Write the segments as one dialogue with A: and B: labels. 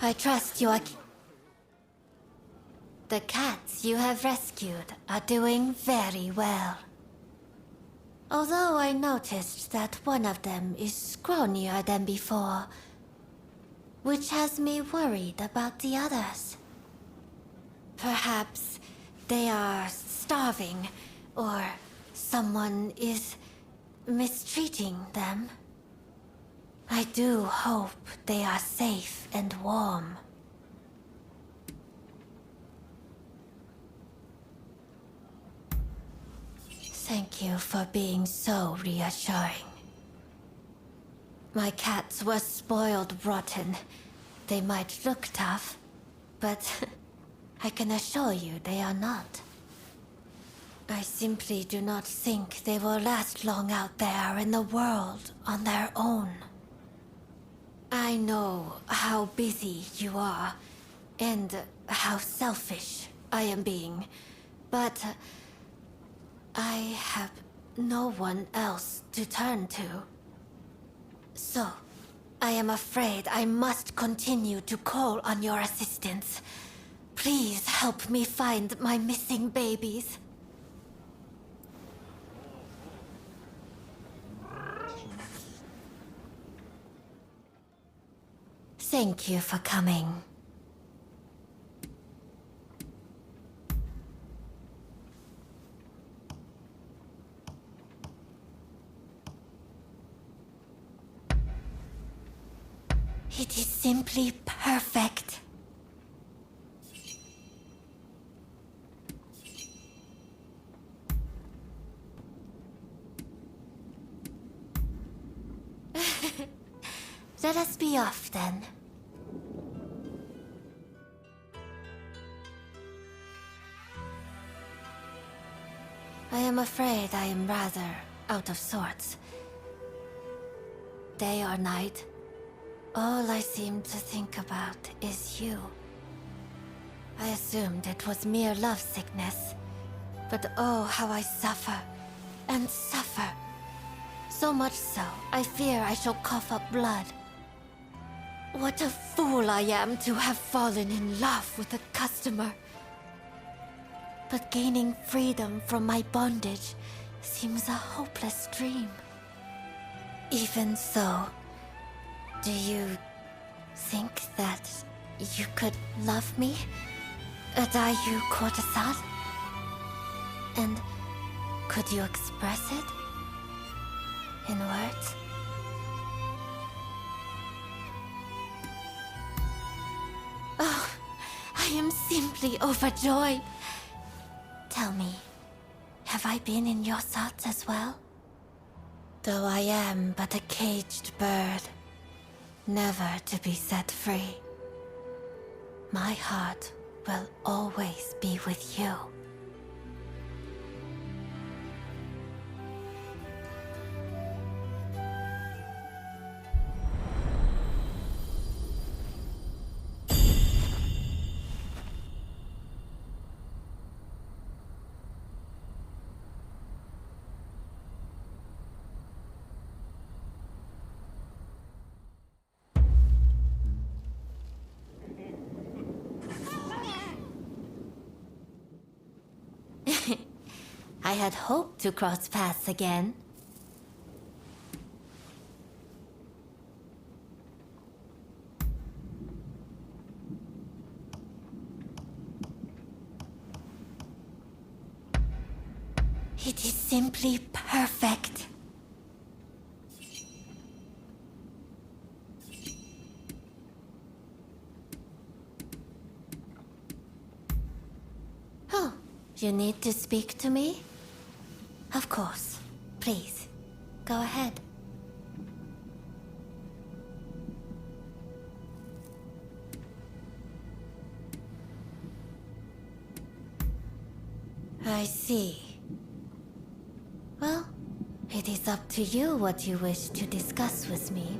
A: I trust you are... The cats you have rescued are doing very well. Although I noticed that one of them is scrawnier than before, which has me worried about the others. Perhaps they are starving, or someone is mistreating them. I do hope they are safe and warm. Thank you for being so reassuring. My cats were spoiled rotten. They might look tough, but I can assure you they are not. I simply do not think they will last long out there in the world on their own. I know how busy you are, and how selfish I am being, but I have no one else to turn to. So, I am afraid I must continue to call on your assistance. Please help me find my missing babies. Thank you for coming. It is simply perfect. Let us be off then. I am afraid I am rather out of sorts. Day or night, all I seem to think about is you. I assumed it was mere lovesickness, but oh, how I suffer and suffer. So much so, I fear I shall cough up blood. What a fool I am to have fallen in love with a customer. But gaining freedom from my bondage seems a hopeless dream. Even so, do you think that you could love me? A Dayu courtesan? And could you express it in words? Oh, I am simply overjoyed. Tell me, have I been in your thoughts as well? Though I am but a caged bird, never to be set free, my heart will always be with you. I had hoped to cross paths again. It is simply perfect. Oh, you need to speak to me? Of course. Please, go ahead. I see. Well, it is up to you what you wish to discuss with me.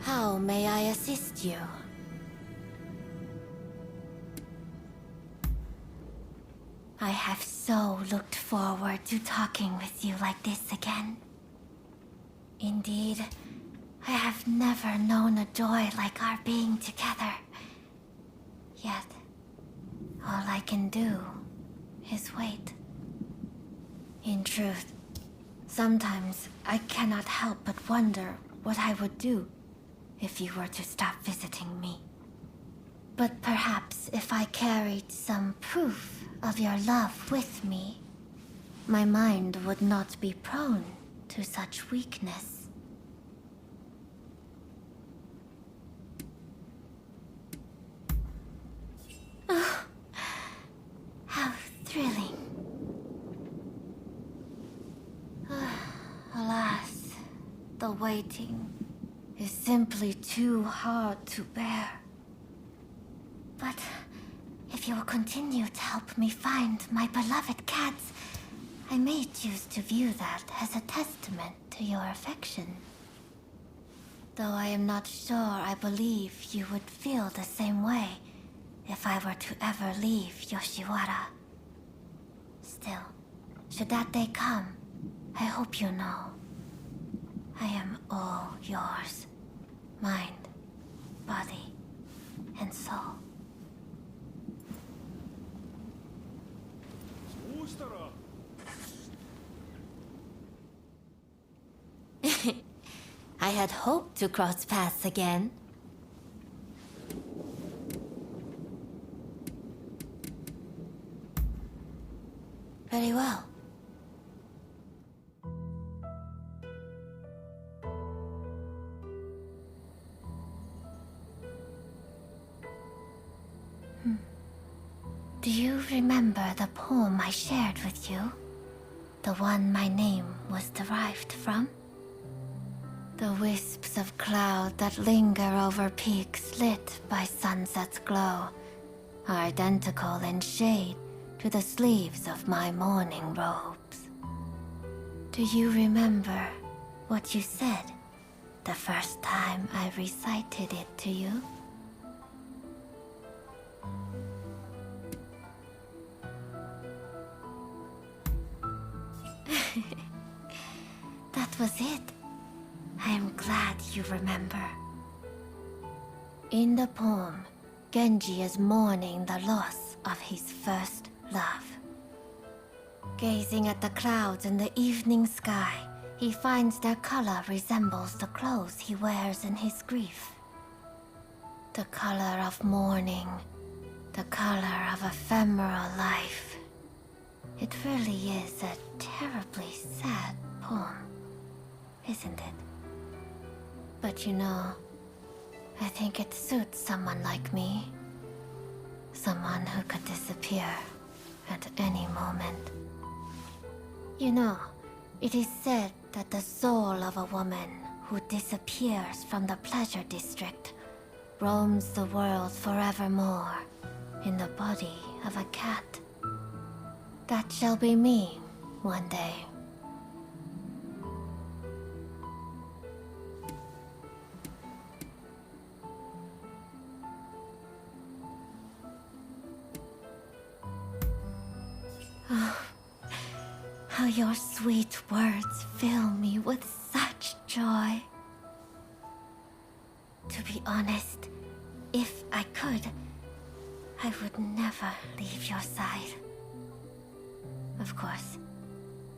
A: How may I assist you? I have so looked forward to talking with you like this again. Indeed, I have never known a joy like our being together. Yet, all I can do is wait. In truth, sometimes I cannot help but wonder what I would do if you were to stop visiting me. But perhaps if I carried some proof of your love with me, my mind would not be prone to such weakness. Oh, how thrilling. Alas, the waiting is simply too hard to bear. But if you will continue to help me find my beloved cats, I may choose to view that as a testament to your affection. Though I am not sure I believe you would feel the same way if I were to ever leave Yoshiwara. Still, should that day come, I hope you know I am all yours. Mind, body, and soul. I had hoped to cross paths again. Very well. Do you remember the poem I shared with you? The one my name was derived from? The wisps of cloud that linger over peaks lit by sunset's glow are identical in shade to the sleeves of my mourning robes. Do you remember what you said the first time I recited it to you? That was it. I am glad you remember. In the poem, Genji is mourning the loss of his first love. Gazing at the clouds in the evening sky, he finds their color resembles the clothes he wears in his grief. The color of mourning, the color of ephemeral life. It really is a terribly sad poem, isn't it? But you know, I think it suits someone like me. Someone who could disappear at any moment. You know, it is said that the soul of a woman who disappears from the pleasure district roams the world forevermore in the body of a cat. That shall be me one day. Oh, how your sweet words fill me with such joy. To be honest, if I could, I would never leave your side. Of course,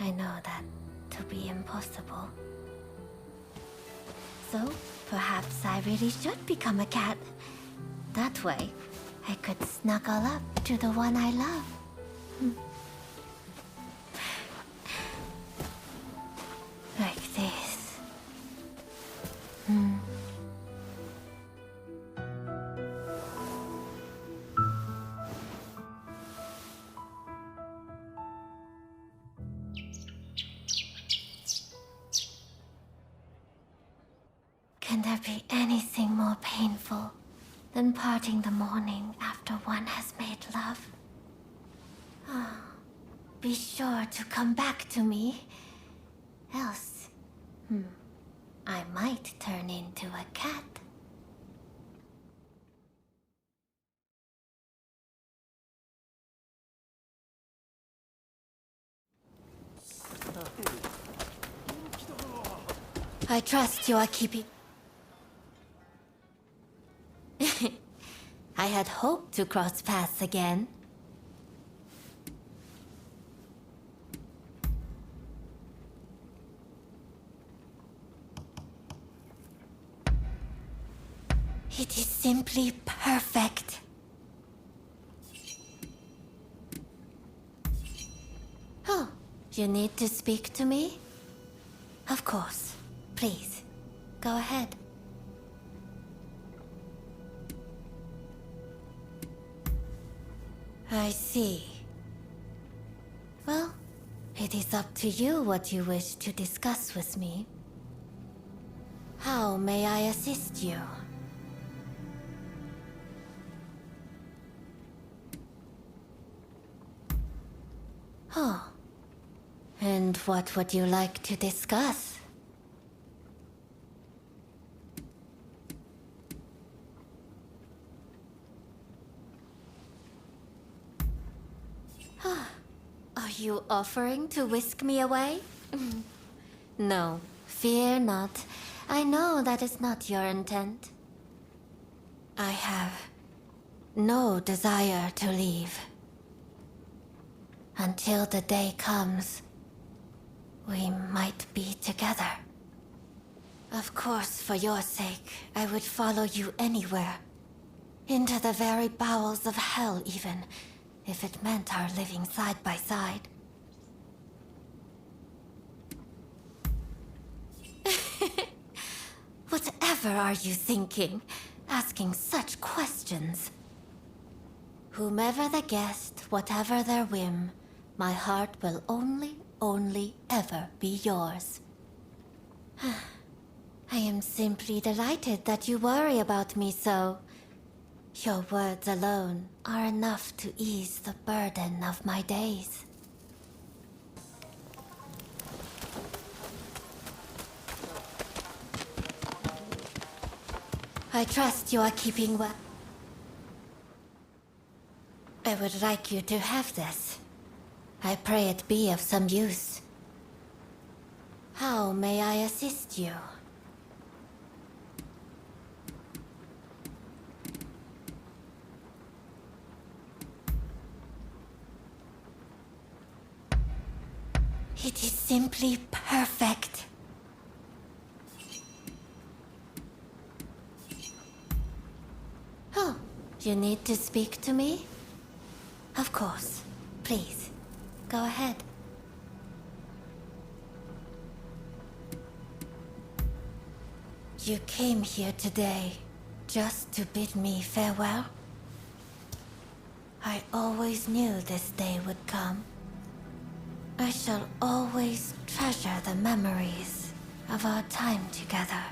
A: I know that to be impossible. So, perhaps I really should become a cat. That way, I could snuggle up to the one I love. Like this. Can there be anything more painful than parting the morning after one has made love? Be sure to come back to me. Else, I might turn into a cat. I trust you are keeping... I had hoped to cross paths again. It is simply perfect. Oh, you need to speak to me? Of course. Please, go ahead. I see. Well, it is up to you what you wish to discuss with me. How may I assist you? Oh. And what would you like to discuss? Are you offering to whisk me away? No, fear not. I know that is not your intent. I have no desire to leave. Until the day comes, we might be together. Of course, for your sake, I would follow you anywhere. Into the very bowels of hell, even, if it meant our living side by side. Whatever are you thinking? Asking such questions. Whomever the guest, whatever their whim, my heart will only ever be yours. I am simply delighted that you worry about me so. Your words alone are enough to ease the burden of my days. I trust you are keeping well. I would like you to have this. I pray it be of some use. How may I assist you? It is simply perfect. Oh, you need to speak to me? Of course. Please, go ahead. You came here today just to bid me farewell? I always knew this day would come. I shall always treasure the memories of our time together.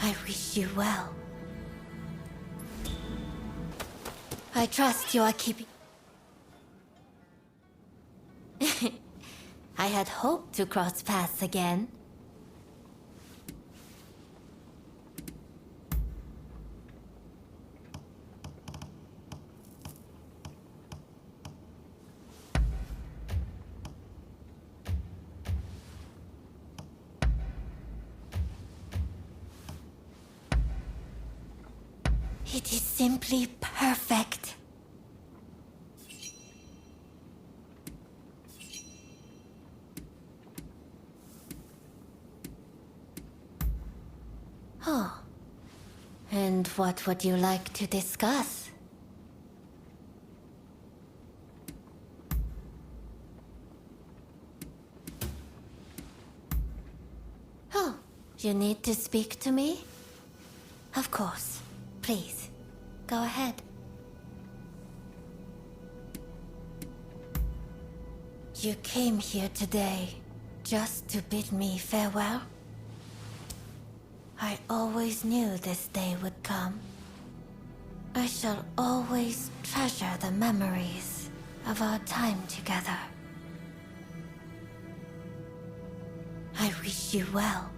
A: I wish you well. I trust you are keeping... I had hoped to cross paths again. It is simply perfect. Oh. And what would you like to discuss? Oh, you need to speak to me? Of course. Please, go ahead. You came here today just to bid me farewell? I always knew this day would come. I shall always treasure the memories of our time together. I wish you well.